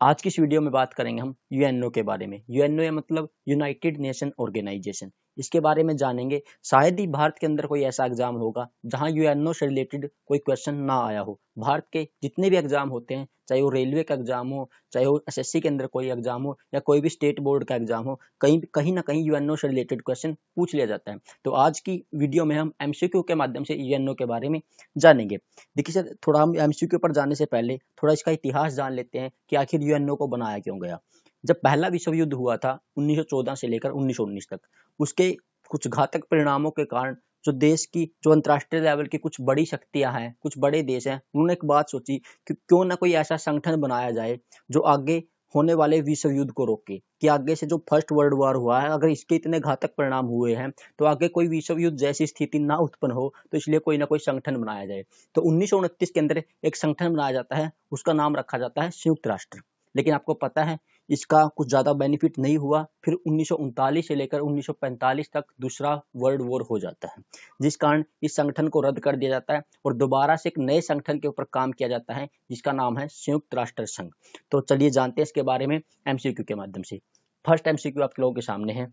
आज की इस वीडियो में बात करेंगे हम यूएनओ के बारे में। यूएनओ मतलब यूनाइटेड नेशन ऑर्गेनाइजेशन। इसके बारे में जानेंगे। शायद ही भारत के अंदर कोई ऐसा एग्जाम होगा जहां यूएनओ से रिलेटेड कोई क्वेश्चन ना आया हो। भारत के जितने भी एग्जाम होते हैं, चाहे वो रेलवे का एग्जाम हो, चाहे वो एसएससी के अंदर कोई एग्जाम हो, या कोई भी स्टेट बोर्ड का एग्जाम हो, कहीं ना कहीं यूएनओ से रिलेटेड क्वेश्चन पूछ लिया जाता है। तो आज की वीडियो में हम एमसीक्यू के माध्यम से यूएनओ के बारे में जानेंगे। देखिए सर, थोड़ा हम एमसीक्यू पर जाने से पहले थोड़ा इसका इतिहास जान लेते हैं कि आखिर यूएनओ को बनाया क्यों गया। जब पहला विश्व युद्ध हुआ था 1914 से लेकर 1919 तक, उसके कुछ घातक परिणामों के कारण जो अंतर्राष्ट्रीय लेवल की कुछ बड़ी शक्तियां हैं, कुछ बड़े देश हैं, उन्होंने एक बात सोची कि क्यों ना कोई ऐसा संगठन बनाया जाए जो आगे होने वाले विश्व युद्ध को रोके। कि आगे से जो फर्स्ट वर्ल्ड वॉर हुआ है, अगर इसके इतने घातक परिणाम हुए हैं तो आगे कोई विश्व युद्ध जैसी स्थिति ना उत्पन्न हो, तो इसलिए कोई ना कोई संगठन बनाया जाए। तो 1929 के अंदर एक संगठन बनाया जाता है, उसका नाम रखा जाता है संयुक्त राष्ट्र। लेकिन आपको पता है इसका कुछ ज्यादा बेनिफिट नहीं हुआ। फिर 1939 से लेकर 1945 तक दूसरा वर्ल्ड वॉर हो जाता है, जिस कारण इस संगठन को रद्द कर दिया जाता है और दोबारा से एक नए संगठन के ऊपर काम किया जाता है, जिसका नाम है संयुक्त राष्ट्र संघ। तो चलिए जानते हैं इसके बारे में एमसीक्यू के माध्यम से। फर्स्ट एमसीक्यू आप लोगों के सामने है।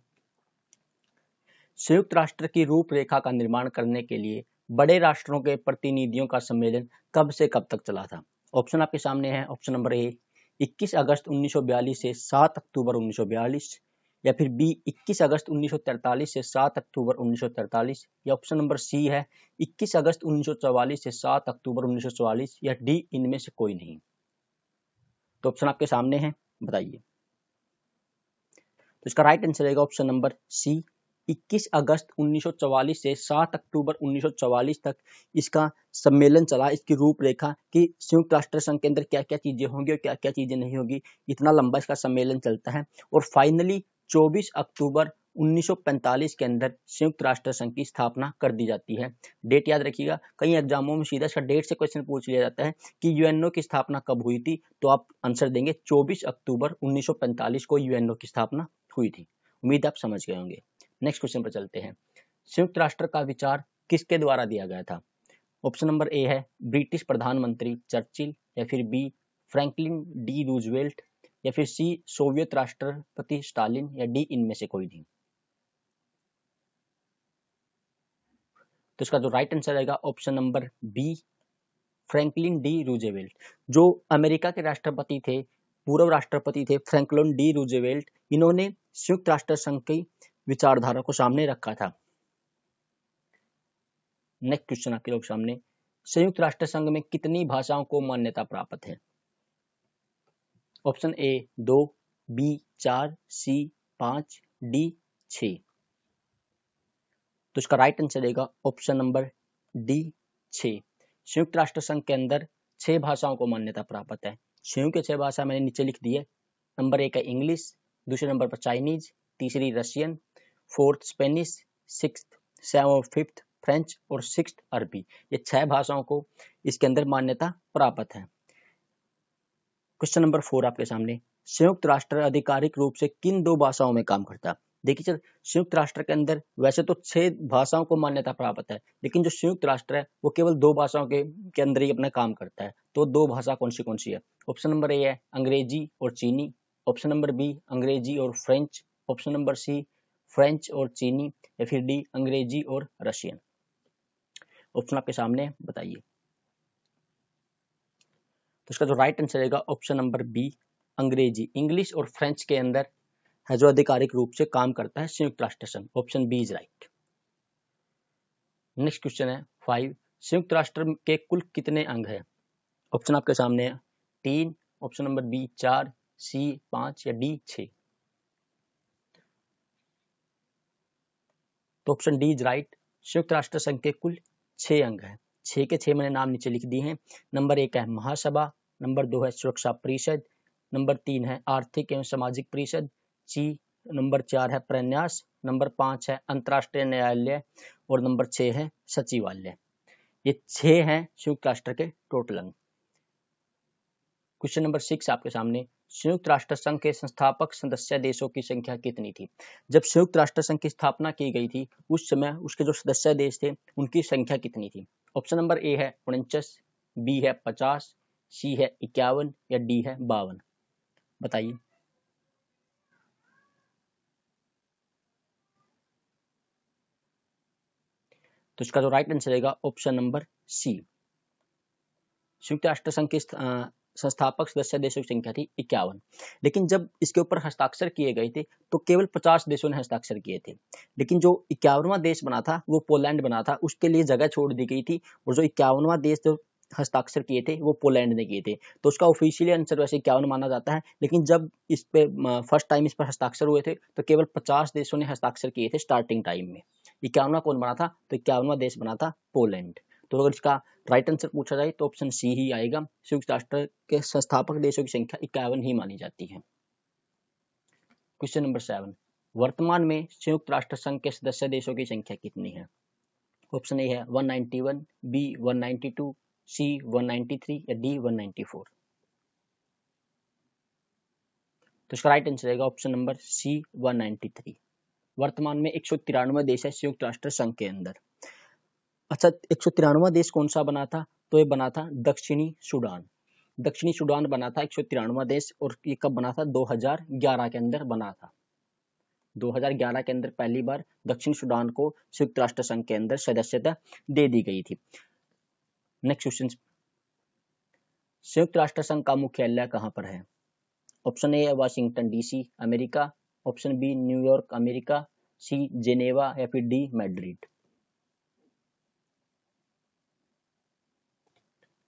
संयुक्त राष्ट्र की रूपरेखा का निर्माण करने के लिए बड़े राष्ट्रों के प्रतिनिधियों का सम्मेलन कब से कब तक चला था? ऑप्शन आपके सामने है। ऑप्शन नंबर ए 21 अगस्त 1942 से 7 अक्टूबर 1942, या फिर बी 21 अगस्त 1943 से 7 अक्टूबर 1943, या ऑप्शन नंबर सी है 21 अगस्त 1944 से 7 अक्टूबर 1944, या डी इनमें से कोई नहीं। तो ऑप्शन आपके सामने है, बताइए। तो इसका राइट आंसर रहेगा ऑप्शन नंबर सी 21 अगस्त 1944 से 7 अक्टूबर 1944 तक इसका सम्मेलन चला। इसकी रूपरेखा कि संयुक्त राष्ट्र संघ के अंदर क्या क्या चीजें होंगी और क्या क्या चीजें नहीं होगी, इतना लंबा इसका सम्मेलन चलता है। और फाइनली 24 अक्टूबर 1945 के अंदर संयुक्त राष्ट्र संघ की स्थापना कर दी जाती है। डेट याद रखिएगा, कई एग्जामों में सीधा सा डेट से क्वेश्चन पूछ लिया जाता है कि यूएनओ की स्थापना कब हुई थी, तो आप आंसर देंगे 24 अक्टूबर 1945 को यूएनओ की स्थापना हुई थी। उम्मीद आप समझ गए होंगे। नेक्स्ट क्वेश्चन पर चलते हैं। संयुक्त राष्ट्र का विचार किसके द्वारा दिया गया था? ऑप्शन नंबर ए है ब्रिटिश प्रधानमंत्री चर्चिल, या फिर बी फ्रैंकलिन डी रूजवेल्ट, या फिर सी सोवियत राष्ट्रपति स्टालिन, या डी इनमें से कोई नहीं। तो इसका जो राइट आंसर रहेगा option number B Franklin D Roosevelt. जो अमेरिका के राष्ट्रपति थे, पूर्व राष्ट्रपति थे फ्रैंकलिन डी रूजवेल्ट, इन्होंने संयुक्त राष्ट्र संघ की विचारधारा को सामने रखा था। नेक्स्ट क्वेश्चन आपके लोग सामने, संयुक्त राष्ट्र संघ में कितनी भाषाओं को मान्यता प्राप्त है? Option A 2, B 4, C 5, D 6। तो इसका राइट आंसर रहेगा ऑप्शन नंबर डी 6। संयुक्त राष्ट्र संघ के अंदर 6 भाषाओं को मान्यता प्राप्त है। संयुक्त के 6 भाषा मैंने नीचे लिख दी है। नंबर 1 है इंग्लिश, दूसरे नंबर पर चाइनीज, तीसरी Russian, fourth Spanish, fifth French और सिक्स्थ अरबी। ये 6 भाषाओं को इसके अंदर मान्यता प्राप्त है। क्वेश्चन नंबर 4 आपके सामने, संयुक्त राष्ट्र आधिकारिक रूप से किन 2 भाषाओं में काम करता है? देखिए सर, संयुक्त राष्ट्र के अंदर वैसे तो 6 भाषाओं को मान्यता प्राप्त है, लेकिन जो संयुक्त राष्ट्र है वो केवल 2 भाषाओं के अंदर ही अपना काम करता है। तो 2 भाषा कौन सी है? ऑप्शन नंबर ए है अंग्रेजी और चीनी, ऑप्शन नंबर बी अंग्रेजी और French, option number C French और चीनी, या फिर डी अंग्रेजी और रशियन। ऑप्शन आपके सामने, बताइए। तो इसका जो राइट आंसर रहेगा ऑप्शन नंबर बी अंग्रेजी, इंग्लिश और फ्रेंच के अंदर है जो आधिकारिक रूप से काम करता है संयुक्त राष्ट्र संघ। Option B is right. Next question है 5, संयुक्त राष्ट्र के कुल कितने अंग है? ऑप्शन आपके सामने है 3, ऑप्शन नंबर बी 4, सी 5, या डी 6। तो ऑप्शन डी इज राइट। संयुक्त राष्ट्र संघ के कुल 6 अंग है। 6 के 6 मैंने नाम नीचे लिख दिए हैं। नंबर 1 है महासभा, नंबर 2 है सुरक्षा परिषद, नंबर 3 है आर्थिक एवं सामाजिक परिषद, नंबर 4 है प्रन्यास, नंबर 5 है अंतर्राष्ट्रीय न्यायालय, और नंबर 6 है सचिवालय। ये 6 हैं संयुक्त राष्ट्र के टोटल अंग। क्वेश्चन नंबर 6 आपके सामने, संयुक्त राष्ट्र संघ के संस्थापक सदस्य देशों की संख्या कितनी थी? जब संयुक्त राष्ट्र संघ की स्थापना की गई थी उस समय उसके जो सदस्य देश थे उनकी संख्या कितनी थी? ऑप्शन नंबर ए है 49, बी है 50, सी है 51, या डी है 52। बताइए। तो इसका जो राइट आंसर रहेगा ऑप्शन नंबर सी। संयुक्त राष्ट्र संघ के संस्थापक सदस्य देशों की संख्या थी 51, लेकिन जब इसके ऊपर हस्ताक्षर किए गए थे तो केवल 50 देशों ने हस्ताक्षर किए थे। लेकिन जो 51वां देश बना था वो पोलैंड बना था, उसके लिए जगह छोड़ दी गई थी, और जो 51वां देश जो हस्ताक्षर किए थे वो पोलैंड ने किए थे। तो उसका ऑफिशियली आंसर वैसे 51 माना जाता है, लेकिन जब इस पे फर्स्ट टाइम इस पर हस्ताक्षर हुए थे तो केवल 50 देशों ने हस्ताक्षर किए थे स्टार्टिंग टाइम में। 51वां कौन बना था? तो 51वां देश बना था पोलैंड। तो अगर इसका राइट आंसर पूछा जाए तो ऑप्शन सी ही आएगा। संयुक्त राष्ट्र के संस्थापक देशों की संख्या 51 ही मानी जाती है। क्वेश्चन नंबर 7, वर्तमान में संयुक्त राष्ट्र संघ के सदस्य देशों की संख्या कितनी है? ऑप्शन ए है 191, बी 192, सी 193 या डी 194। तो इसका राइट आंसर रहेगा ऑप्शन नंबर सी 193। वर्तमान में 193 देश है संयुक्त राष्ट्र संघ के अंदर। अच्छा, 193वां देश कौन सा बना था? तो ये बना था दक्षिणी सूडान। दक्षिणी सूडान बना था 193वां देश, और ये कब बना था? 2011 के अंदर बना था। 2011 के अंदर पहली बार दक्षिण सूडान को संयुक्त राष्ट्र संघ के अंदर सदस्यता दे दी गई थी। नेक्स्ट क्वेश्चन, संयुक्त राष्ट्र संघ का मुख्यालय कहां पर है? ऑप्शन ए है Washington DC America, option B New York America, C Geneva या फिर डी मैड्रिड।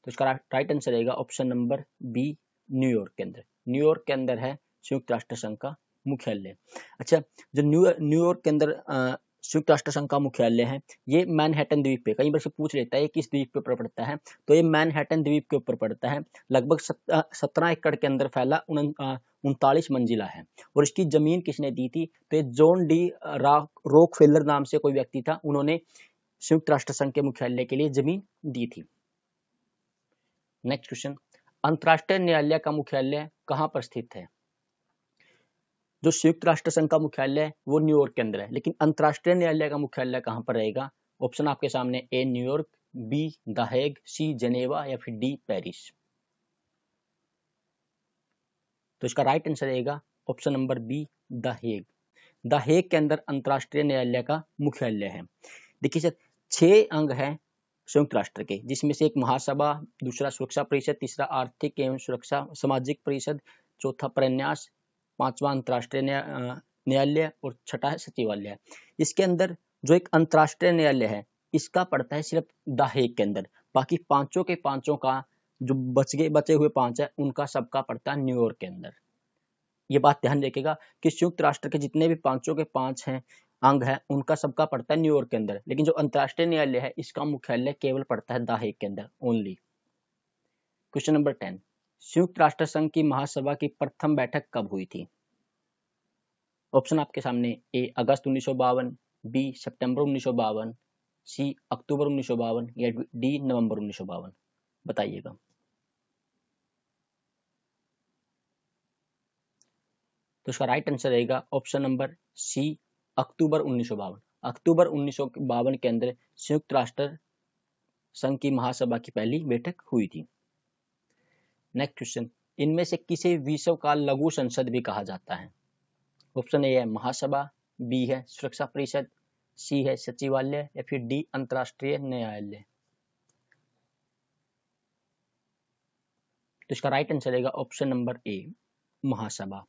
तो इसका राइट आंसर रहेगा ऑप्शन नंबर बी न्यूयॉर्क के अंदर। न्यूयॉर्क के अंदर है संयुक्त राष्ट्र संघ का मुख्यालय। अच्छा, जो न्यूयॉर्क के अंदर संयुक्त राष्ट्र संघ का मुख्यालय है, ये मैनहट्टन द्वीप पे, कई बार से पूछ लेता है किस द्वीप के ऊपर पड़ता है, तो ये मैनहट्टन द्वीप के ऊपर पड़ता है। लगभग 17 एकड़ के अंदर फैला 39 मंजिला है। और इसकी जमीन किसने दी थी? तो ये जॉन डी रॉकफेलर नाम से कोई व्यक्ति था, उन्होंने संयुक्त राष्ट्र संघ के मुख्यालय के लिए जमीन दी थी। नेक्स्ट क्वेश्चन, अंतरराष्ट्रीय न्यायालय का मुख्यालय कहां पर स्थित है? जो संयुक्त राष्ट्र संघ का मुख्यालय है वो न्यूयॉर्क के अंदर है, लेकिन अंतरराष्ट्रीय न्यायालय का मुख्यालय कहां पर रहेगा? ऑप्शन आपके सामने, A New York, B the Hague, C Geneva या फिर डी पेरिस। तो इसका राइट आंसर रहेगा option number B the Hague. The Hague के अंदर अंतरराष्ट्रीय न्यायालय का मुख्यालय है। देखिए सर, 6 अंग हैं संयुक्त राष्ट्र के, जिसमें से एक महासभा, दूसरा सुरक्षा परिषद, तीसरा आर्थिक एवं सुरक्षा सामाजिक परिषद, चौथा प्रन्यास, पांचवा अंतरराष्ट्रीय न्यायालय और छठा है सचिवालय। इसके अंदर जो एक अंतरराष्ट्रीय न्यायालय है इसका पड़ता है सिर्फ द हेग के अंदर। बाकी पांचों के पांचों का जो बचे हुए 5 है उनका सबका पड़ता है न्यूयॉर्क के अंदर। ये बात ध्यान रखिएगा कि संयुक्त राष्ट्र के जितने भी पांचों के 5 हैं अंग है उनका सबका पड़ता है न्यूयॉर्क के अंदर, लेकिन जो अंतरराष्ट्रीय न्यायालय है इसका मुख्यालय केवल पड़ता है द हेग के अंदर ओनली। क्वेश्चन नंबर 10, संयुक्त राष्ट्र संघ की महासभा की प्रथम बैठक कब हुई थी? ऑप्शन आपके सामने, ए अगस्त 1952, बी सितंबर 1952, सी अक्टूबर 1952 या डी नवंबर 1952। बताइएगा। तो इसका राइट आंसर रहेगा ऑप्शन नंबर सी अक्टूबर 1952। अक्टूबर 1952 के अंदर संयुक्त राष्ट्र संघ की महासभा की पहली बैठक हुई थी। नेक्स्ट क्वेश्चन, इनमें से किसे विश्व का लघु संसद भी कहा जाता है? ऑप्शन ए है महासभा, बी है सुरक्षा परिषद, सी है सचिवालय या फिर डी अंतरराष्ट्रीय न्यायालय। तो इसका राइट आंसर रहेगा ऑप्शन नंबर ए महासभा।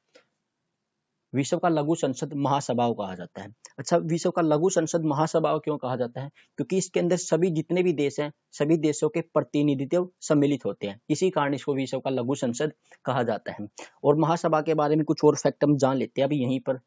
विश्व का लघु संसद महासभा को कहा जाता है। अच्छा, विश्व का लघु संसद महासभा क्यों कहा जाता है? क्योंकि इसके अंदर सभी जितने भी देश हैं सभी देशों के प्रतिनिधित्व सम्मिलित होते हैं, इसी कारण इसको विश्व का लघु संसद कहा जाता है। और महासभा के बारे में कुछ और फैक्ट हम जान लेते हैं अभी यहीं पर।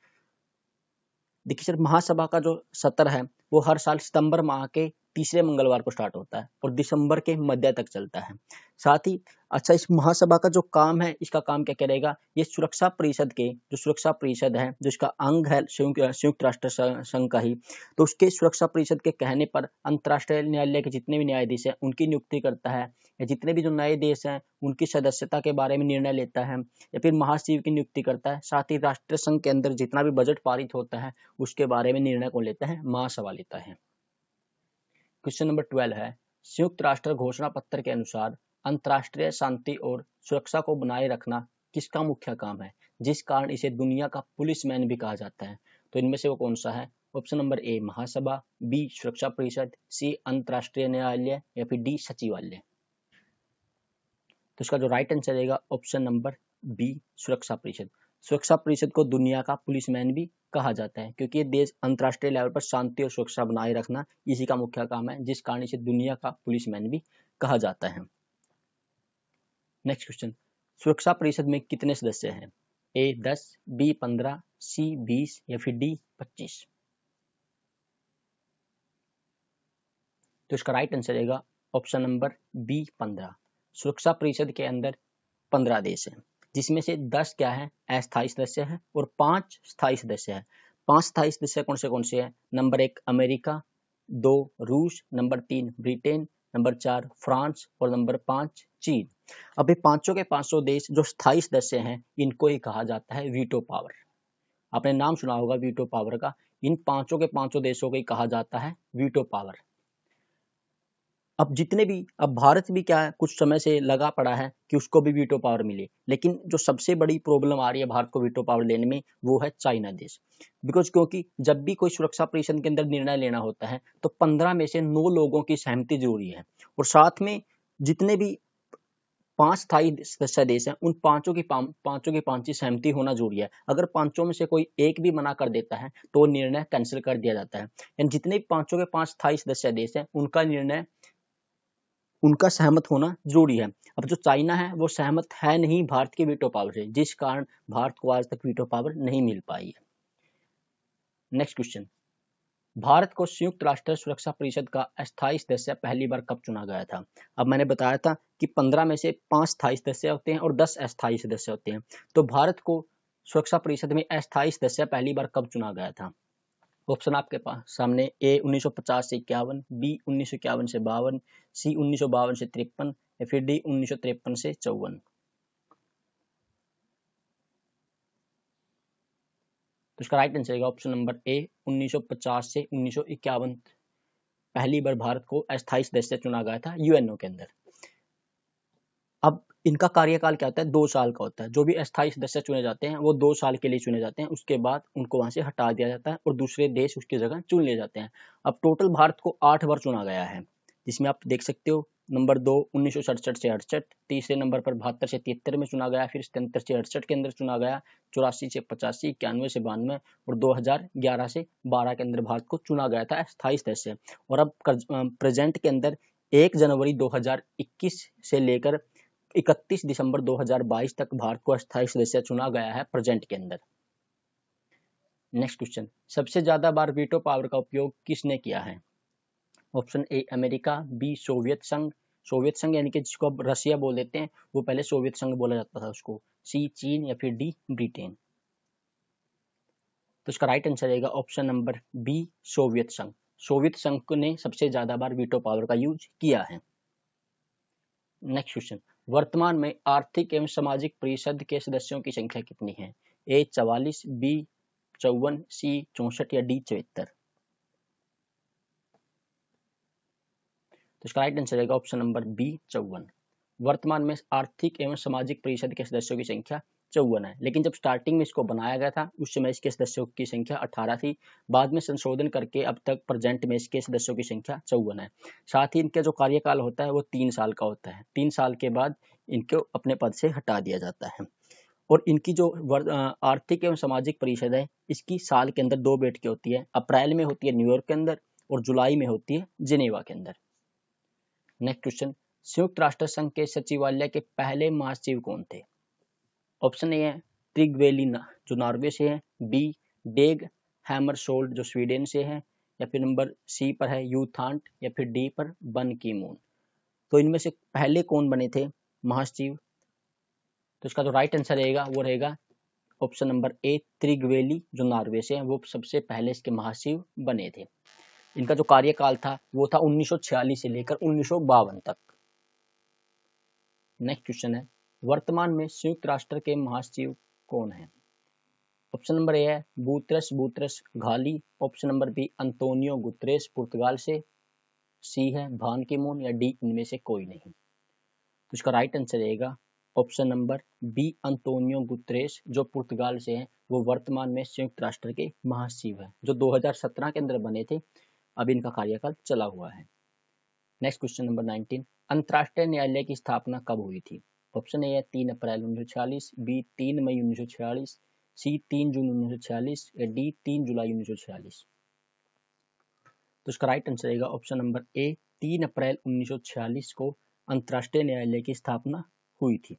देखिए सर, महासभा का जो सत्र है वो हर साल सितंबर माह के तीसरे मंगलवार को स्टार्ट होता है और दिसंबर के मध्य तक चलता है। साथ ही अच्छा, इस महासभा का जो काम है, इसका काम क्या करेगा? ये सुरक्षा परिषद के, जो सुरक्षा परिषद है जो इसका अंग है संयुक्त राष्ट्र संघ का ही, तो उसके सुरक्षा परिषद के कहने पर अंतरराष्ट्रीय न्यायालय के जितने भी न्यायाधीश हैं उनकी नियुक्ति करता है, या जितने भी जो नए देश हैं उनकी सदस्यता के बारे में निर्णय लेता है, या फिर महासचिव की नियुक्ति करता है। साथ ही राष्ट्र संघ के अंदर जितना भी बजट पारित होता है उसके बारे में निर्णय कौन लेता है? महासभा लेता है। क्वेश्चन नंबर 12 है, संयुक्त राष्ट्र घोषणा पत्र के अनुसार अंतरराष्ट्रीय शांति और सुरक्षा को बनाए रखना किसका मुख्य काम है, जिस कारण इसे दुनिया का पुलिसमैन भी कहा जाता है? तो इनमें से वो कौन सा है? ऑप्शन नंबर ए महासभा, बी सुरक्षा परिषद, सी अंतरराष्ट्रीय न्यायालय या फिर डी सचिवालय। तो इसका जो राइट आंसर रहेगा ऑप्शन नंबर बी सुरक्षा परिषद। सुरक्षा परिषद को दुनिया का पुलिसमैन भी कहा जाता है क्योंकि ये देश अंतरराष्ट्रीय लेवल पर शांति और सुरक्षा बनाए रखना इसी का मुख्य काम है, जिस कारण इसे दुनिया का पुलिसमैन भी कहा जाता है। नेक्स्ट क्वेश्चन, सुरक्षा परिषद में कितने सदस्य हैं? ए 10, बी 15, सी 20 या फिर डी 25। तो इसका राइट आंसर रहेगा ऑप्शन नंबर बी 15। सुरक्षा परिषद के अंदर 15 देश हैं, जिसमें से 10 क्या है अस्थायी सदस्य हैं और 5 स्थायी सदस्य हैं। 5 स्थायी सदस्य कौन से हैं? नंबर 1 अमेरिका, 2 रूस, नंबर 3 ब्रिटेन, नंबर 4 फ्रांस और नंबर 5 चीन। अब ये पांचों के 500 देश जो स्थायी सदस्य हैं, इनको ही कहा जाता है वीटो पावर। आपने नाम सुना होगा वीटो पावर का। इन पांचों के 500 देशों को ही कहा जाता है वीटो पावर। अब भारत भी क्या है कुछ समय से लगा पड़ा है कि उसको भी वीटो पावर मिले, लेकिन जो सबसे बड़ी प्रॉब्लम आ रही है भारत को वीटो पावर लेने में वो है चाइना देश। क्योंकि जब भी कोई सुरक्षा परिषद के अंदर निर्णय लेना होता है तो 15 में से 9 लोगों की सहमति जरूरी है और साथ में जितने भी 5 स्थायी सदस्य देश हैं उन पांचों की पांच सहमति होना जरूरी है। अगर पांचों में से कोई एक भी मना कर देता है तो वो निर्णय कैंसिल कर दिया जाता है। यानी जितने भी पांचों के 5 स्थायी सदस्य देश हैं उनका सहमत होना जरूरी है। अब जो चाइना है वो सहमत है नहीं भारत के वीटो पावर से, जिस कारण भारत को आज तक वीटो पावर नहीं मिल पाई है। नेक्स्ट क्वेश्चन, भारत को संयुक्त राष्ट्र सुरक्षा परिषद का अस्थायी सदस्य पहली बार कब चुना गया था? अब मैंने बताया था कि 15 में से 5 स्थायी सदस्य होते हैं और 10 अस्थायी सदस्य होते हैं। तो भारत को सुरक्षा परिषद में अस्थायी सदस्य पहली बार कब चुना गया था? ऑप्शन आपके पास सामने ए 1950 से 51, बी 1951 से 52, सी 1952 से 53 या फिर डी 1953 से 54। तो इसका राइट आंसर है ऑप्शन नंबर ए 1950 से 1951 पहली बार भारत को अस्थायी सदस्य चुना गया था यूएनओ के अंदर। अब इनका कार्यकाल क्या होता है? 2 साल का होता है। जो भी अस्थायी सदस्य चुने जाते हैं वो 2 साल के लिए चुने जाते हैं, उसके बाद उनको वहां से हटा दिया जाता है और दूसरे देश उसकी जगह चुन लिए जाते हैं। अब टोटल भारत को 8 बार चुना गया है, जिसमें आप देख सकते हो नंबर 2 1967 से 68, तीसरे नंबर पर 72 से 73 में चुना गया, फिर 77 से 68 के अंदर चुना गया, 84 से 85, 91 से 92 और 2011 से 12 के अंदर भारत को चुना गया था अस्थायी सदस्य। और अब प्रेजेंट के अंदर 1 जनवरी 2021 से लेकर 31 दिसंबर 2022 तक भारत को अस्थायी सदस्य चुना गया है प्रेजेंट के अंदर। नेक्स्ट क्वेश्चन, सबसे ज्यादा बार वीटो पावर का उपयोग किसने किया है? Option A America, B Soviet संघ यानी कि जिसको अब रसिया बोल देते हैं, वो पहले सोवियत संघ बोला जाता था उसको, सी चीन या फिर डी ब्रिटेन। तो इसका राइट आंसर रहेगा ऑप्शन नंबर बी सोवियत संघ। सोवियत संघ ने सबसे ज्यादा बार वीटो पावर का यूज किया है। नेक्स्ट क्वेश्चन, वर्तमान में आर्थिक एवं सामाजिक परिषद के सदस्यों की संख्या कितनी है? ए 44, बी 54, सी 64 या डी 74। तो इसका राइट आंसर रहेगा ऑप्शन नंबर बी 54। वर्तमान में आर्थिक एवं सामाजिक परिषद के सदस्यों की संख्या 54 है, लेकिन जब स्टार्टिंग में इसको बनाया गया था उस समय इसके सदस्यों की संख्या 18 थी। बाद में संशोधन करके अब तक प्रेजेंट में इसके सदस्यों की संख्या 54 है। साथ ही इनका जो कार्यकाल होता है वो 3 साल का होता है। 3 साल के बाद इनको अपने पद से हटा दिया जाता है। और इनकी जो आर्थिक एवं सामाजिक परिषद है इसकी साल के अंदर 2 बैठकें होती है। अप्रैल में होती है न्यूयॉर्क के अंदर और जुलाई में होती है जिनेवा के अंदर। नेक्स्ट क्वेश्चन, संयुक्त राष्ट्र संघ के सचिवालय के पहले महासचिव कौन थे? ऑप्शन ए है ट्रिगवेली जो नॉर्वे से है, बी डेग हैमरशोल्ड जो स्वीडन से है, या फिर नंबर सी पर है यू थांट या फिर डी पर बन की मून। तो इनमें से पहले कौन बने थे महासचिव? तो इसका जो राइट आंसर रहेगा वो रहेगा ऑप्शन नंबर ए त्रिगवेली जो नॉर्वे से है, वो सबसे पहले इसके महासचिव बने थे। इनका जो कार्यकाल था वो था 1946 से लेकर 1952 तक। नेक्स्ट क्वेश्चन है, वर्तमान में संयुक्त राष्ट्र के महासचिव कौन है? ऑप्शन नंबर ए है Boutros Ghali, option number B Antonio Guterres पुर्तगाल से, सी है भान की मून या डी इनमें से कोई नहीं। तो इसका राइट आंसर रहेगा option number B Antonio Guterres, जो पुर्तगाल से हैं, वो वर्तमान में संयुक्त राष्ट्र के महासचिव हैं, जो 2017 के अंदर बने थे, अब इनका कार्यकाल चला हुआ है। नेक्स्ट क्वेश्चन नंबर 19, अंतर्राष्ट्रीय न्यायालय की स्थापना कब हुई थी? ऑप्शन ए है 3 अप्रैल 1946, बी 3 मई 1946, सी 3 जून 1946 या डी 3 जुलाई 1946। तो इसका राइट आंसर रहेगा ऑप्शन नंबर ए 3 अप्रैल 1946 को अंतर्राष्ट्रीय न्यायालय की स्थापना हुई थी।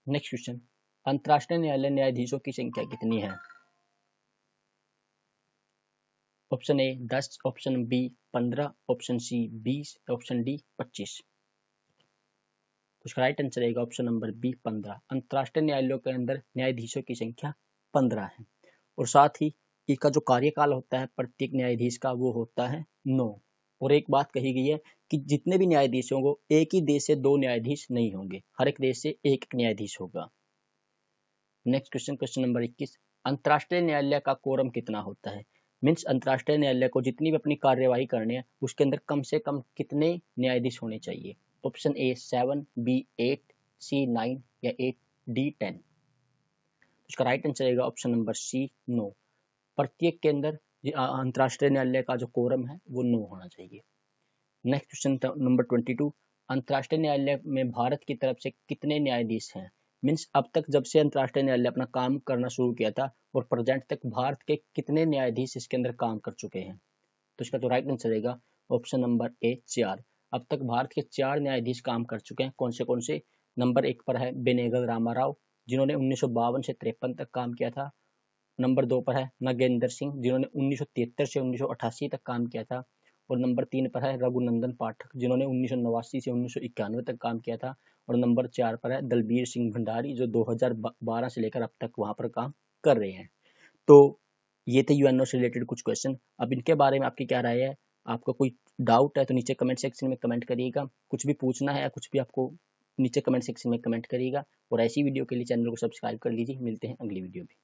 नेक्स्ट क्वेश्चन, अंतर्राष्ट्रीय न्यायालय न्यायाधीशों की संख्या कितनी है? Option A 10, option B 15, option C 20, option D 25। तो इसका राइट आंसर रहेगा ऑप्शन नंबर बी 15। अंतर्राष्ट्रीय न्यायालयों के अंदर न्यायाधीशों की संख्या 15 है और साथ ही इसका जो कार्यकाल होता है प्रत्येक न्यायाधीश का वो होता है 9। और एक बात कही गई है कि जितने भी न्यायाधीश होंगे एक ही देश से 2 न्यायाधीश नहीं होंगे, हर एक देश से एक न्यायाधीश होगा। नेक्स्ट क्वेश्चन, क्वेश्चन नंबर 21, अंतर्राष्ट्रीय न्यायालय का कोरम कितना होता है? मीन्स अंतर्राष्ट्रीय न्यायालय को जितनी भी अपनी कार्यवाही करनी है उसके अंदर कम से कम कितने न्यायाधीश होने चाहिए? ऑप्शन ए 7, बी 8, सी 9 या 8, डी 10। इसका राइट आंसर रहेगा ऑप्शन नंबर सी 9। प्रत्येक के अंदर अंतर्राष्ट्रीय न्यायालय का जो कोरम है वो 9 होना चाहिए। नेक्स्ट क्वेश्चन नंबर 22, अंतर्राष्ट्रीय न्यायालय में भारत की तरफ से कितने न्यायाधीश हैं? मीन्स अब तक जब से अंतर्राष्ट्रीय न्यायालय अपना काम करना शुरू किया था और प्रेजेंट तक भारत के कितने न्यायाधीश इसके अंदर काम कर चुके हैं? तो इसका जो राइट आंसर रहेगा ऑप्शन नंबर ए 4। अब तक भारत के 4 न्यायाधीश काम कर चुके हैं। कौन से? नंबर 1 पर है बेनेगल रामाराव, जिन्होंने 1952 से 53 तक काम किया था। नंबर 2 पर है नागेंद्र सिंह, जिन्होंने 1973 से 1988 तक काम किया था। और नंबर 3 पर है रघुनंदन पाठक, जिन्होंने 1989 से 1991 तक काम किया था। और नंबर 4 पर है दलबीर सिंह भंडारी, जो 2012 से लेकर अब तक वहां पर काम कर रहे हैं। तो ये थे यूएनओ से रिलेटेड कुछ क्वेश्चन। अब इनके बारे में आपकी क्या राय है? आपको कोई डाउट है तो नीचे कमेंट सेक्शन में कमेंट करिएगा। कुछ भी पूछना है या कुछ भी आपको नीचे कमेंट सेक्शन में कमेंट करिएगा। और ऐसी वीडियो के लिए चैनल को सब्सक्राइब कर लीजिए। मिलते हैं अगली वीडियो में।